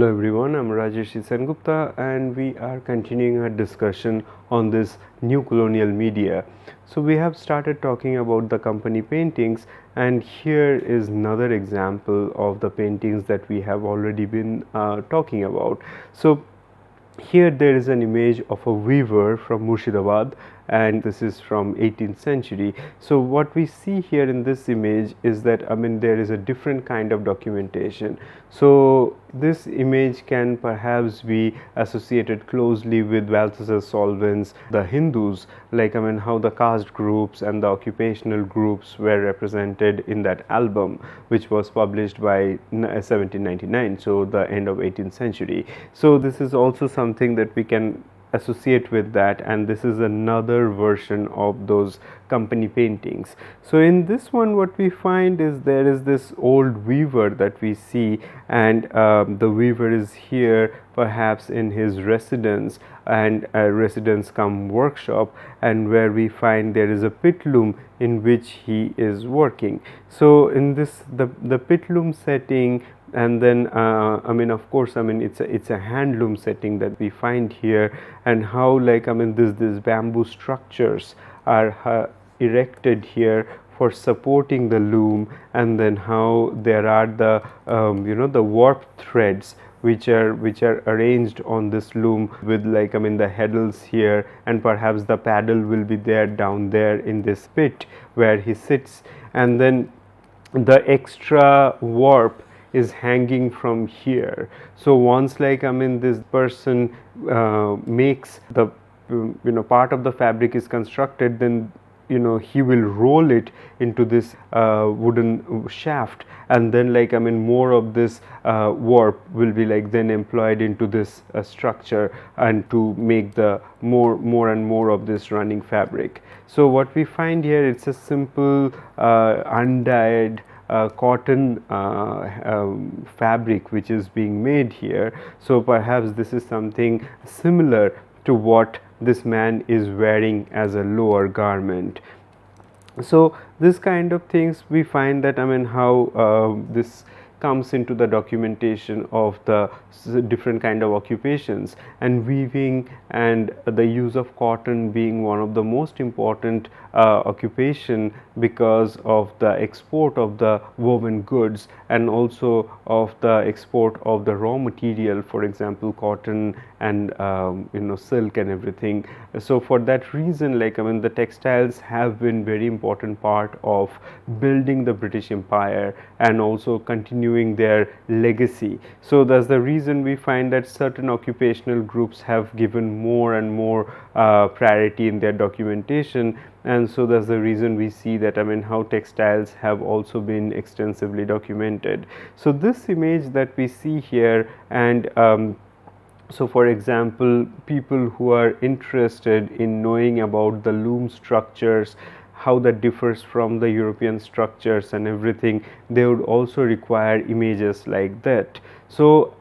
Hello everyone, I'm Rajesh Sengupta and we are continuing our discussion on this new colonial media. So we have started talking about the company paintings, and here is another example of the paintings that we have already been talking about. So here there is an image of a weaver from Murshidabad, and this is from 18th century. So what we see here in this image is that there is a different kind of documentation. So this image can perhaps be associated closely with Balthasar Solvens, the Hindus, like how the caste groups and the occupational groups were represented in that album, which was published by 1799, so the end of 18th century. So this is also something that we can associate with that, and this is another version of those company paintings. So in this one what we find is there is this old weaver that we see, and the weaver is here perhaps in his residence, and residence come workshop, and where we find there is a pit loom in which he is working. So in this the pit loom setting, and then of course it's a handloom setting that we find here, and how this bamboo structures are erected here for supporting the loom, and then how there are the the warp threads which are arranged on this loom with the heddles here, and perhaps the paddle will be there down there in this pit where he sits, and then the extra warp is hanging from here. So once this person makes the part of the fabric is constructed, then he will roll it into this wooden shaft, and then more of this warp will be then employed into this structure, and to make the more and more of this running fabric. So what we find here, it's a simple undyed cotton fabric which is being made here. So perhaps this is something similar to what this man is wearing as a lower garment. So this kind of things we find that how this comes into the documentation of the different kind of occupations, and weaving and the use of cotton being one of the most important occupation because of the export of the woven goods, and also of the export of the raw material, for example cotton and silk and everything. So for that reason the textiles have been very important part of building the British Empire and also continuing their legacy. So that's the reason we find that certain occupational groups have given more and more priority in their documentation, and so that's the reason we see that how textiles have also been extensively documented. So this image that we see here, and so for example, people who are interested in knowing about the loom structures, how that differs from the European structures and everything, they would also require images like that. So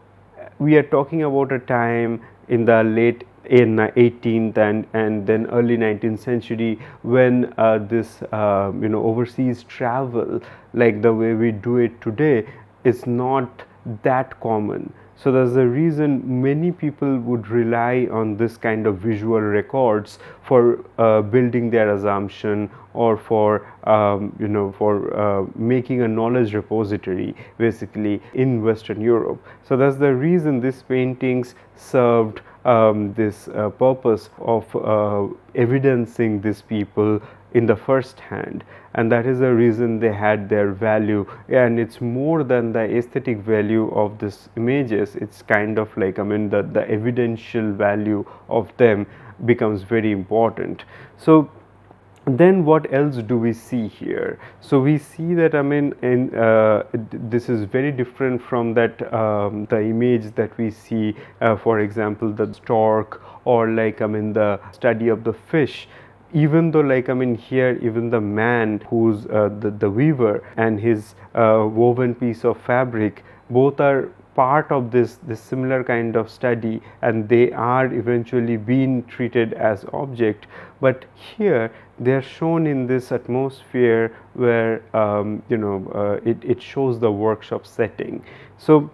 we are talking about a time in the late 18th and then early 19th century, when this overseas travel, like the way we do it today, is not that common. So that's the reason many people would rely on this kind of visual records for building their assumption, or for making a knowledge repository basically in Western Europe. So that's the reason these paintings served this purpose of evidencing these people in the first hand, and that is the reason they had their value. And it's more than the aesthetic value of these images, it's kind of the evidential value of them becomes very important. So then what else do we see here? So we see that this is very different from that the image that we see for example the stork, or the study of the fish. Even though here even the man who's the weaver and his woven piece of fabric, both are part of this similar kind of study, and they are eventually being treated as object. But here they are shown in this atmosphere where it shows the workshop setting. So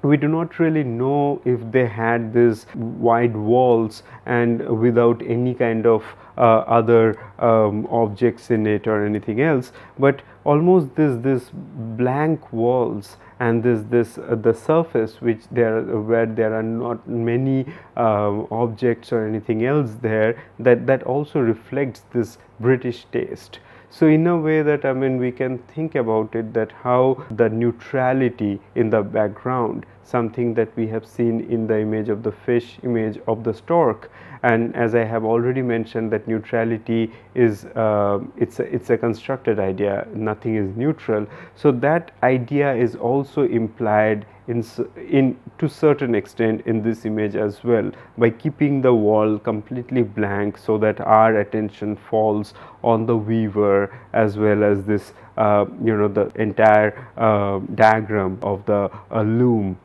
we do not really know if they had these wide walls and without any kind of other objects in it or anything else, but almost this blank walls and this the surface which there where there are not many objects or anything else there, that also reflects this British taste. So in a way that, I mean, we can think about it, that how the neutrality in the background, something that we have seen in the image of the fish, image of the stork, and as I have already mentioned, that neutrality is it's a constructed idea, nothing is neutral. So that idea is also implied in to certain extent in this image as well, by keeping the wall completely blank so that our attention falls on the weaver as well as this the entire diagram of the loom.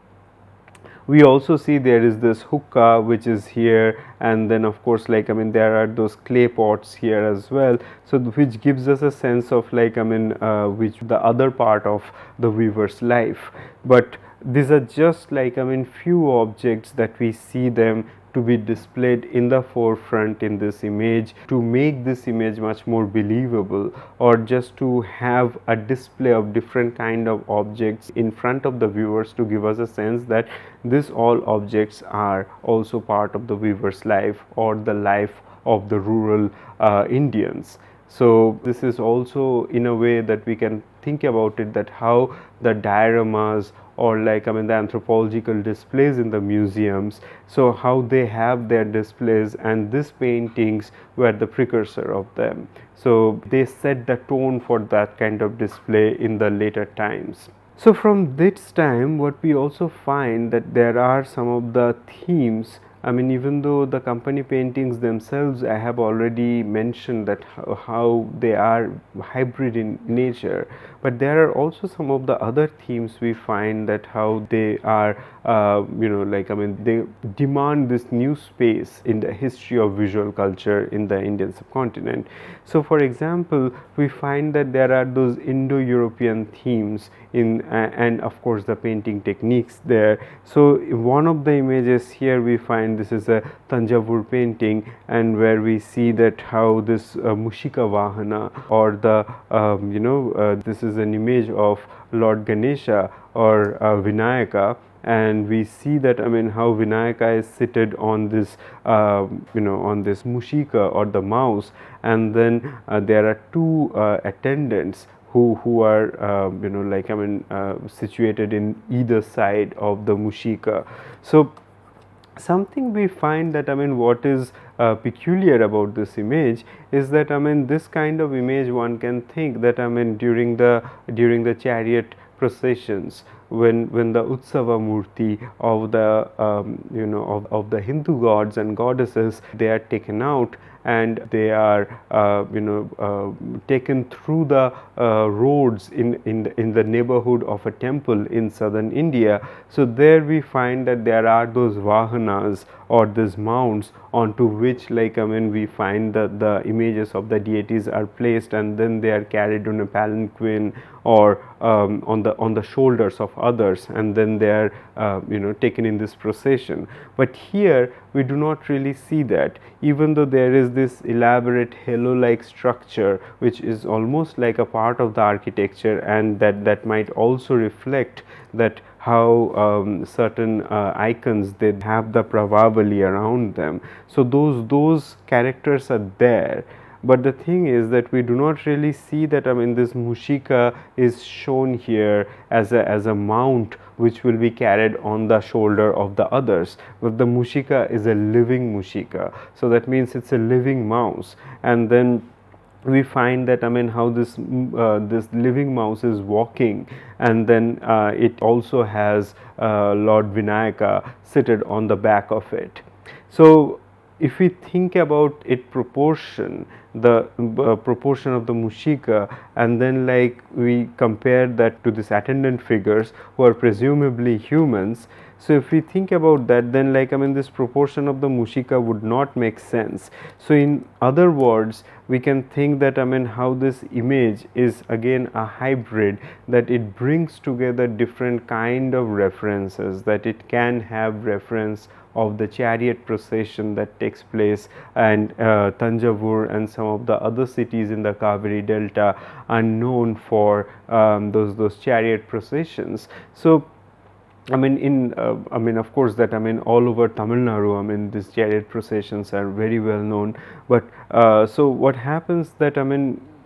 We also see there is this hookah which is here, and then of course, like, I mean, there are those clay pots here as well, so which gives us a sense of, like, I mean, which the other part of the weaver's life. But these are just, like, I mean, few objects that we see them to be displayed in the forefront in this image to make this image much more believable, or just to have a display of different kind of objects in front of the viewers to give us a sense that this all objects are also part of the weaver's life or the life of the rural Indians. So this is also in a way that we can think about it, that how the dioramas, or, like, I mean, the anthropological displays in the museums, so how they have their displays, and these paintings were the precursor of them. So they set the tone for that kind of display in the later times. So from this time, what we also find that there are some of the themes. I mean, even though the company paintings themselves, I have already mentioned that how they are hybrid in nature, but there are also some of the other themes we find, that how they are, like, I mean, they demand this new space in the history of visual culture in the Indian subcontinent. So for example, we find that there are those Indo-European themes in and of course the painting techniques there. So one of the images here we find, this is a Tanjavur painting, and where we see that how this Mushika Vahana, or the this is an image of Lord Ganesha or Vinayaka, and we see that, I mean, how Vinayaka is seated on this on this Mushika or the mouse, and then there are two attendants who are like, I mean, situated in either side of the Mushika. So something we find that, I mean, what is peculiar about this image is that, I mean, this kind of image one can think that, I mean, during the chariot processions, when the Utsava Murti of the of the Hindu gods and goddesses, they are taken out and they are taken through the roads in the neighborhood of a temple in southern India. So there we find that there are those vahanas, or these mounts, onto which, like, I mean, we find that the images of the deities are placed, and then they are carried on a palanquin or on the shoulders of others, and then they are taken in this procession. But here we do not really see that, even though there is this elaborate halo like structure which is almost like a part of the architecture, and that might also reflect that how certain icons, they have the pravavali around them. So those characters are there. But the thing is that we do not really see that, I mean, this Mushika is shown here as a mount which will be carried on the shoulder of the others, but the Mushika is a living Mushika, so that means it's a living mouse. And then we find that, I mean, how this living mouse is walking, and then it also has Lord Vinayaka seated on the back of it. So if we think about it proportion, the proportion of the Mushika, and then, like, we compare that to these attendant figures who are presumably humans, So if we think about that, then like this proportion of the mushika would not make sense. So in other words, we can think that how this image is again a hybrid, that it brings together different kind of references, that it can have reference of the chariot procession that takes place, and Tanjavur and some of the other cities in the Kaveri Delta are known for those chariot processions. So of course, that all over Tamil Nadu, these chariot processions are very well known. But so what happens that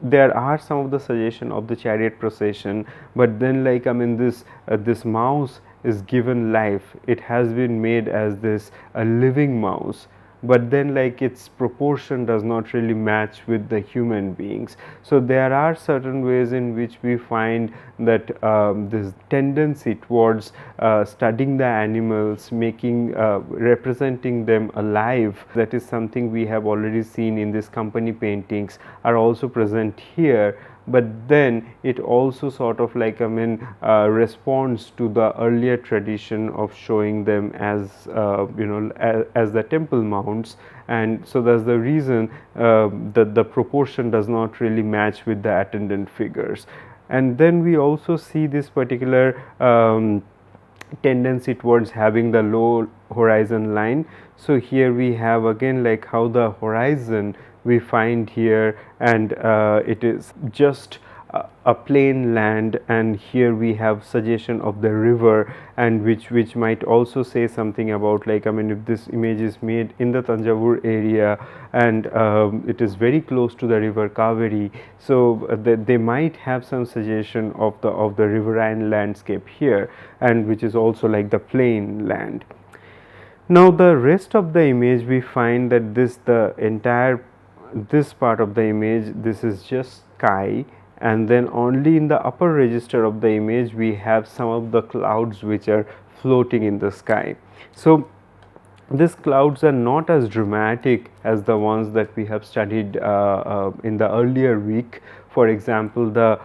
there are some of the suggestion of the chariot procession, but then like this mouse is given life. It has been made as this a living mouse, but then like its proportion does not really match with the human beings. So there are certain ways in which we find that this tendency towards studying the animals, making representing them alive, that is something we have already seen in these company paintings, are also present here. But then it also sort of like responds to the earlier tradition of showing them as as the temple mounts, and so that's the reason that the proportion does not really match with the attendant figures. And then we also see this particular tendency towards having the low horizon line. So here we have again like how the horizon we find here, and it is just a plain land, and here we have suggestion of the river, and which might also say something about like if this image is made in the Tanjavur area, and it is very close to the river Kaveri, so they might have some suggestion of the riverine landscape here, and which is also like the plain land. Now the rest of the image, we find that the entire this part of the image, this is just sky, and then only in the upper register of the image we have some of the clouds which are floating in the sky. So these clouds are not as dramatic as the ones that we have studied in the earlier week. For example, the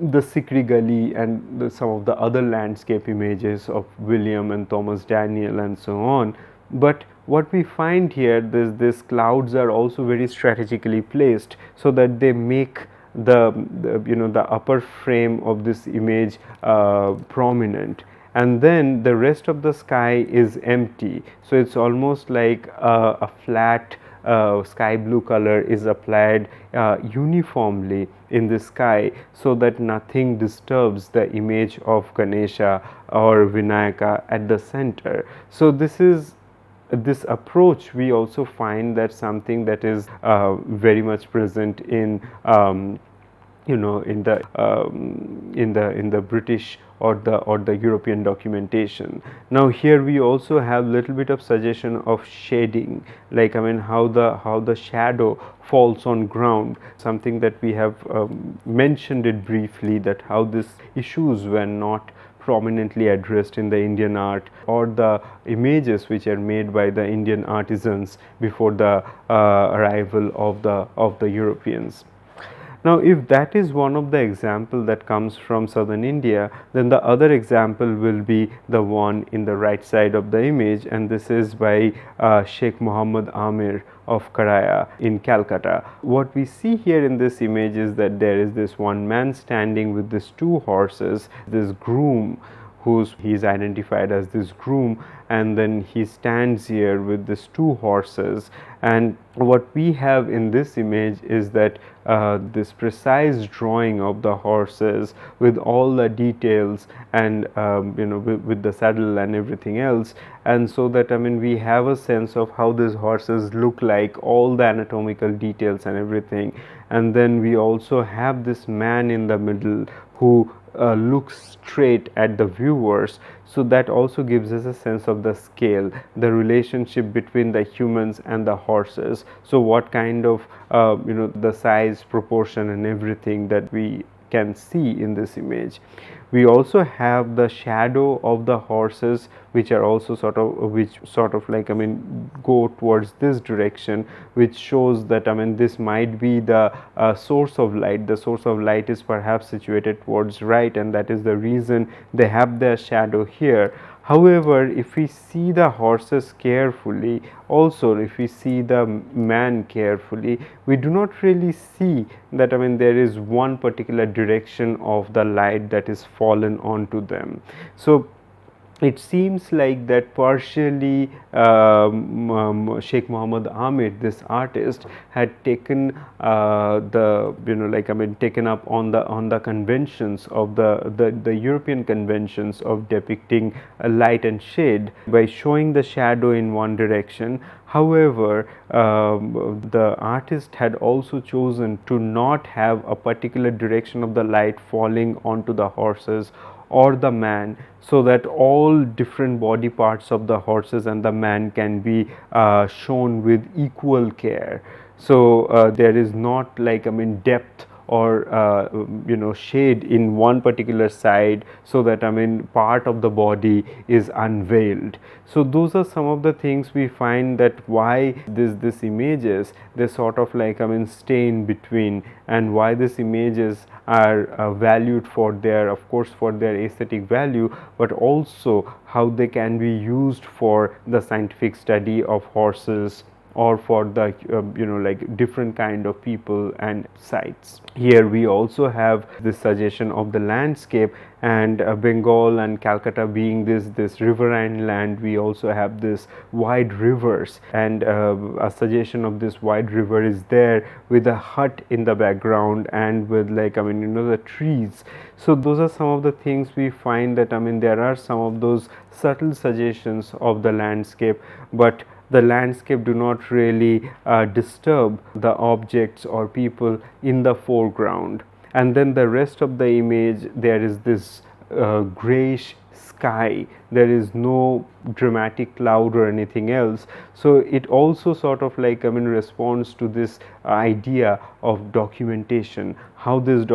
Sikri Gully and some of the other landscape images of William and Thomas Daniel and so on. But what we find here, these clouds are also very strategically placed so that they make the upper frame of this image prominent, and then the rest of the sky is empty. So it's almost like a flat sky blue color is applied uniformly in the sky, so that nothing disturbs the image of Ganesha or Vinayaka at the center. So this approach, we also find that something that is very much present in in the British or the European documentation. Now here we also have little bit of suggestion of shading, like how the shadow falls on ground, something that we have mentioned it briefly, that how these issues were not prominently addressed in the Indian art, or the images which are made by the Indian artisans before the arrival of the Europeans. Now if that is one of the example that comes from southern India, then the other example will be the one in the right side of the image, and this is by Sheikh Muhammad Amir of Karaya in Calcutta. What we see here in this image is that there is this one man standing with these two horses, this groom he is identified as this groom, and then he stands here with these two horses. And what we have in this image is that this precise drawing of the horses with all the details, and with the saddle and everything else, and so that we have a sense of how these horses look like, all the anatomical details and everything. And then we also have this man in the middle who looks straight at the viewers, so that also gives us a sense of the scale, the relationship between the humans and the horses. So what kind of the size, proportion and everything that we can see in this image. We also have the shadow of the horses, which are also sort of like go towards this direction, which shows that this might be the source of light. The source of light is perhaps situated towards right, and that is the reason they have their shadow here. However, if we see the horses carefully, also if we see the man carefully, we do not really see that, I mean, there is one particular direction of the light that is fallen onto them. So it seems like that partially Sheikh Muhammad Amir, this artist, had taken the, you know, like, I mean, taken up on the conventions of the European conventions of depicting light and shade by showing the shadow in one direction. However, the artist had also chosen to not have a particular direction of the light falling onto the horses or the man, so that all different body parts of the horses and the man can be shown with equal care. So there is not, like, I mean, depth or you know, shade in one particular side, so that, I mean, part of the body is unveiled. So those are some of the things we find, that why this images, they sort of, like, I mean, stay in between, and why these images are valued for their, of course, for their aesthetic value, but also how they can be used for the scientific study of horses, or for the you know, like, different kind of people and sites. Here we also have this suggestion of the landscape, and Bengal and Calcutta being this riverine land, we also have this wide rivers, and a suggestion of this wide river is there, with a hut in the background, and with, like, I mean, you know, the trees. So those are some of the things we find, that, I mean, there are some of those subtle suggestions of the landscape, but the landscape do not really disturb the objects or people in the foreground. And then the rest of the image, there is this grayish sky, there is no dramatic cloud or anything else. So it also sort of, like, I mean, responds to this idea of documentation, how this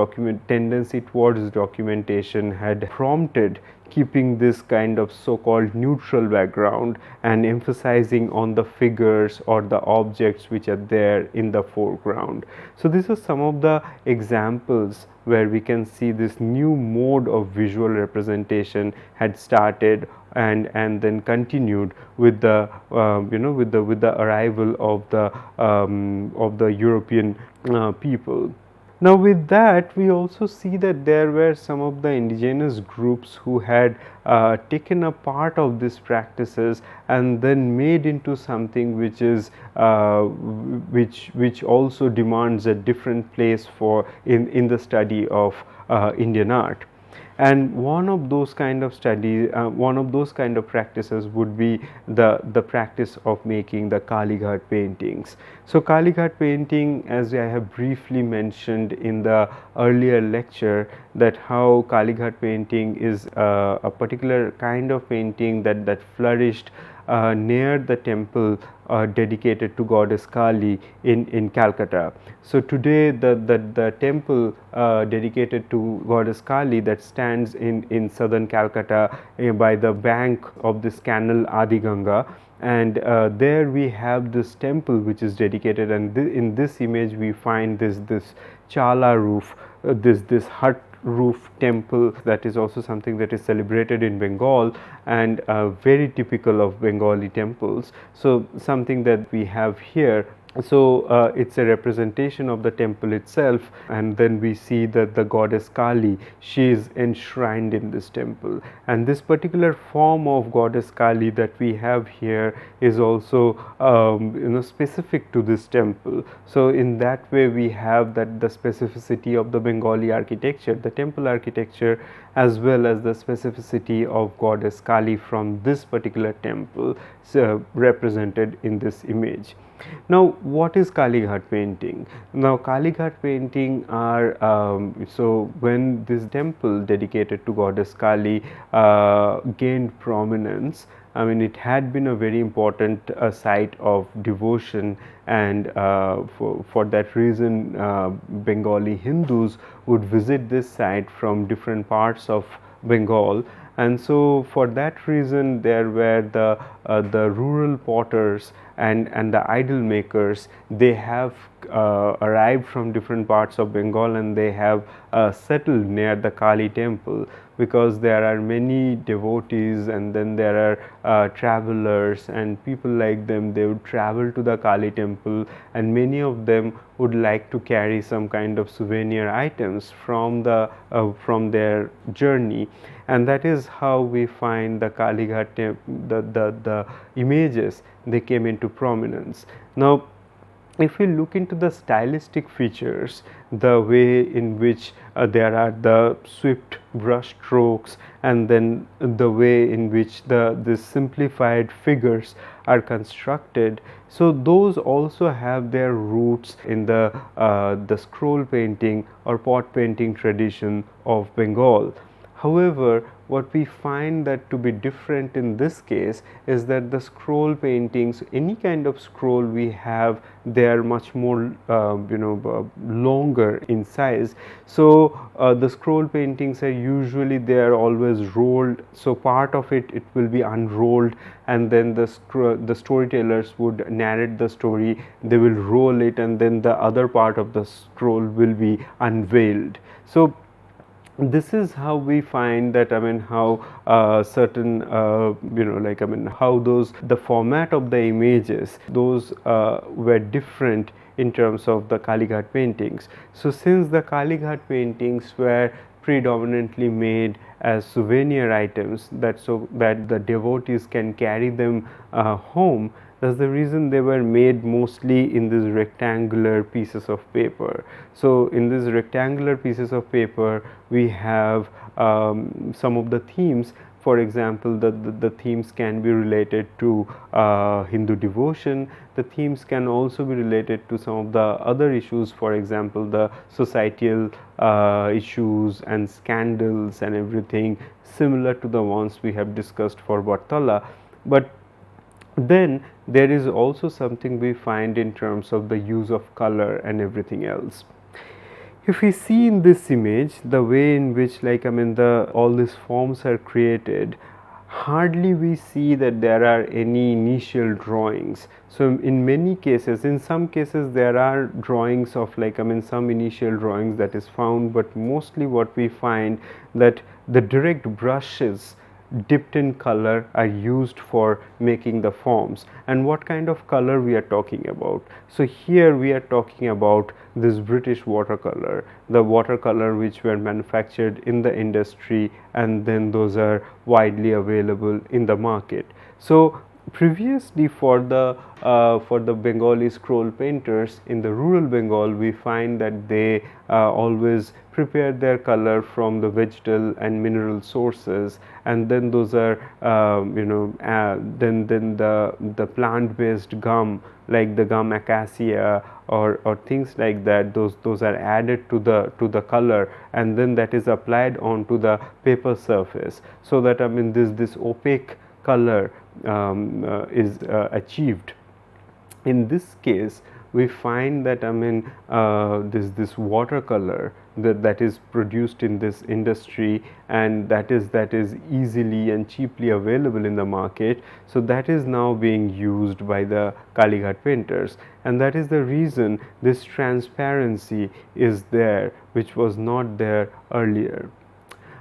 tendency towards documentation had prompted keeping this kind of so-called neutral background and emphasizing on the figures or the objects which are there in the foreground. So these are some of the examples where we can see this new mode of visual representation had started, and then continued with the you know, with the arrival of the European people. Now, with that, we also see that there were some of the indigenous groups who had taken a part of these practices and then made into something which is which also demands a different place for in the study of Indian art. And one of those kind of studies, one of those kind of practices would be the practice of making the Kalighat paintings. So Kalighat painting, as I have briefly mentioned in the earlier lecture, that how Kalighat painting is a particular kind of painting that flourished near the temple dedicated to goddess Kali in Calcutta. So today the temple dedicated to goddess Kali that stands in southern Calcutta by the bank of this canal Adi Ganga, and there we have this temple which is dedicated, and in this image we find this chala roof, this hut roof temple, that is also something that is celebrated in Bengal and very typical of Bengali temples. So something that we have here, so it's a representation of the temple itself, and then we see that the goddess Kali, she is enshrined in this temple, and this particular form of goddess Kali that we have here is also you know, specific to this temple. So in that way we have that the specificity of the Bengali architecture, the temple architecture, as well as the specificity of goddess Kali from this particular temple represented in this image. Now, what is Kalighat painting? Now, Kalighat painting are so when this temple dedicated to goddess Kali gained prominence, I mean, it had been a very important site of devotion, and for that reason, Bengali Hindus would visit this site from different parts of Bengal. And so for that reason, there were the the rural potters and the idol makers, they have arrived from different parts of Bengal, and they have settled near the Kali temple, because there are many devotees, and then there are travelers and people like them. They would travel to the Kali temple, and many of them would like to carry some kind of souvenir items from their journey. And that is how we find the Kalighat the images, they came into prominence. Now, if we look into the stylistic features, the way in which there are the swift brush strokes, and then the way in which the simplified figures are constructed, so those also have their roots in the scroll painting or pot painting tradition of Bengal. However, what we find that to be different in this case is that the scroll paintings, any kind of scroll we have, they are much more longer in size. So the scroll paintings are usually, they are always rolled, so part of it will be unrolled, and then the storytellers would narrate the story, they will roll it, and then the other part of the scroll will be unveiled. So this is how we find that, how certain how those, the format of the images, those were different in terms of the Kalighat paintings. So since the Kalighat paintings were predominantly made as souvenir items, that so that the devotees can carry them home, that's the reason they were made mostly in these rectangular pieces of paper. So in these rectangular pieces of paper, we have some of the themes. For example, the themes can be related to Hindu devotion. The themes can also be related to some of the other issues, for example, the societal issues and scandals and everything, similar to the ones we have discussed for Bartala. But then there is also something we find in terms of the use of color and everything else. If we see in this image the way in which all these forms are created, hardly we see that there are any initial drawings. So in many cases, in some cases there are drawings of some initial drawings that is found, but mostly what we find that the direct brushes dipped in color are used for making the forms. And what kind of color we are talking about? So here we are talking about this British watercolor, the watercolor which were manufactured in the industry, and then those are widely available in the market. So previously for the Bengali scroll painters in the rural Bengal, we find that they always prepare their color from the vegetal and mineral sources, and then those are then the plant based gum, like the gum acacia or things like that, those are added to the color, and then that is applied onto the paper surface, so that this opaque color is achieved. In this case, we find that this watercolor that is produced in this industry, and that is easily and cheaply available in the market. So that is now being used by the Kalighat painters, and that is the reason this transparency is there, which was not there earlier.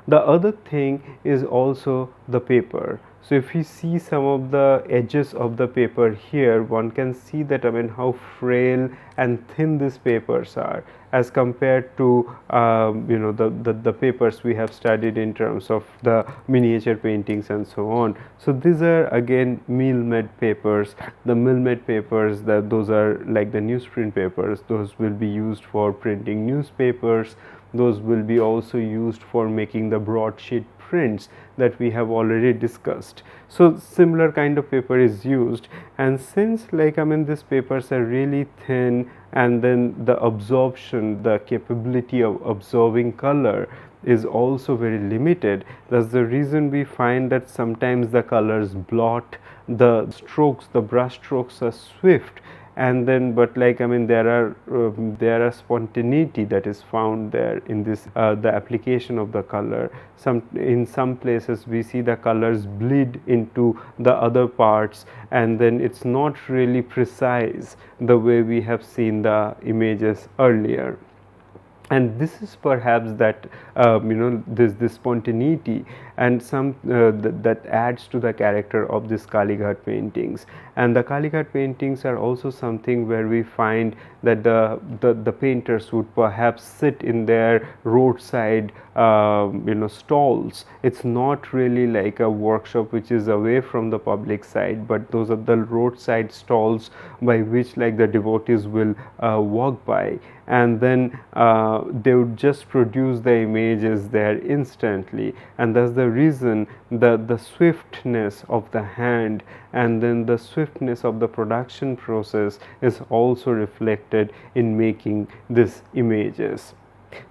The other thing is also the paper. So if we see some of the edges of the paper here, one can see that how frail and thin these papers are as compared to the papers we have studied in terms of the miniature paintings and so on. So these are again mill-made papers. The mill-made papers, those are like the newsprint papers. Those will be used for printing newspapers. Those will be also used for making the broadsheet prints that we have already discussed. So similar kind of paper is used, and since these papers are really thin, and then the absorption, the capability of absorbing color is also very limited, that's the reason we find that sometimes the colors blot, the strokes, the brush strokes are swift, and then but like there are spontaneity that is found there in this the application of the color. In some places we see the colors bleed into the other parts, and then it's not really precise the way we have seen the images earlier. And this is perhaps that this spontaneity and that adds to the character of this Kalighat paintings. And the Kalighat paintings are also something where we find that the painters would perhaps sit in their roadside stalls. It's not really like a workshop which is away from the public side, but those are the roadside stalls by which like the devotees will walk by, and then they would just produce the images there instantly. And that's the reason the swiftness of the hand and then the swiftness of the production process is also reflected in making these images.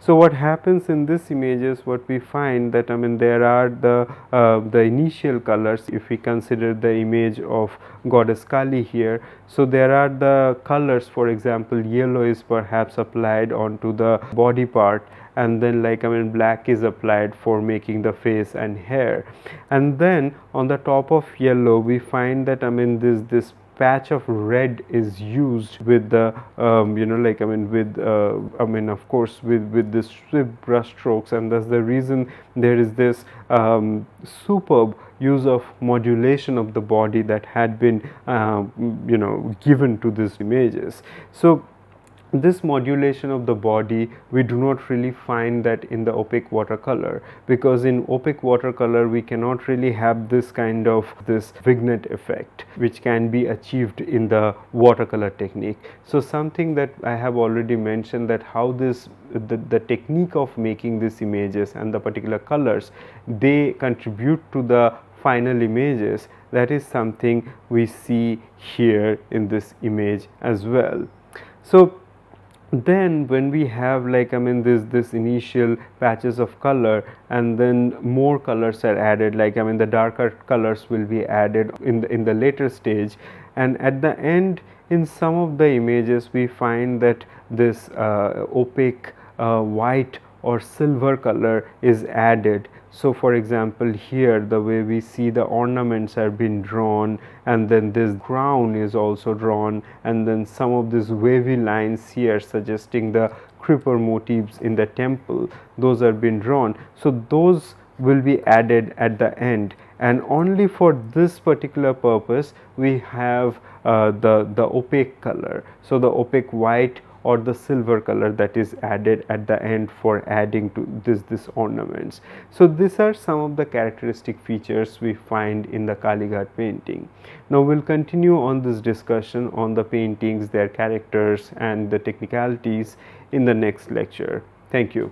So what happens in this images, what we find that there are the initial colors. If we consider the image of goddess Kali here, so there are the colors. For example, yellow is perhaps applied onto the body part, and then black is applied for making the face and hair. And then on the top of yellow we find that this patch of red is used with the of course with the swift brush strokes. And that's the reason there is this superb use of modulation of the body that had been given to these images. So this modulation of the body, we do not really find that in the opaque watercolor, because in opaque watercolor we cannot really have this kind of this vignette effect which can be achieved in the watercolor technique. So something that I have already mentioned, that how this the technique of making these images and the particular colors, they contribute to the final images. That is something we see here in this image as well. So then when we have this initial patches of color, and then more colors are added, the darker colors will be added in the later stage, and at the end in some of the images we find that this opaque white or silver color is added. So for example, here the way we see the ornaments are being drawn, and then this crown is also drawn, and then some of these wavy lines here suggesting the creeper motifs in the temple, those are being drawn. So those will be added at the end, and only for this particular purpose we have the opaque color, so the opaque white or the silver color that is added at the end for adding to this ornaments. So these are some of the characteristic features we find in the Kalighat painting. Now we'll continue on this discussion on the paintings, their characters and the technicalities in the next lecture. Thank you.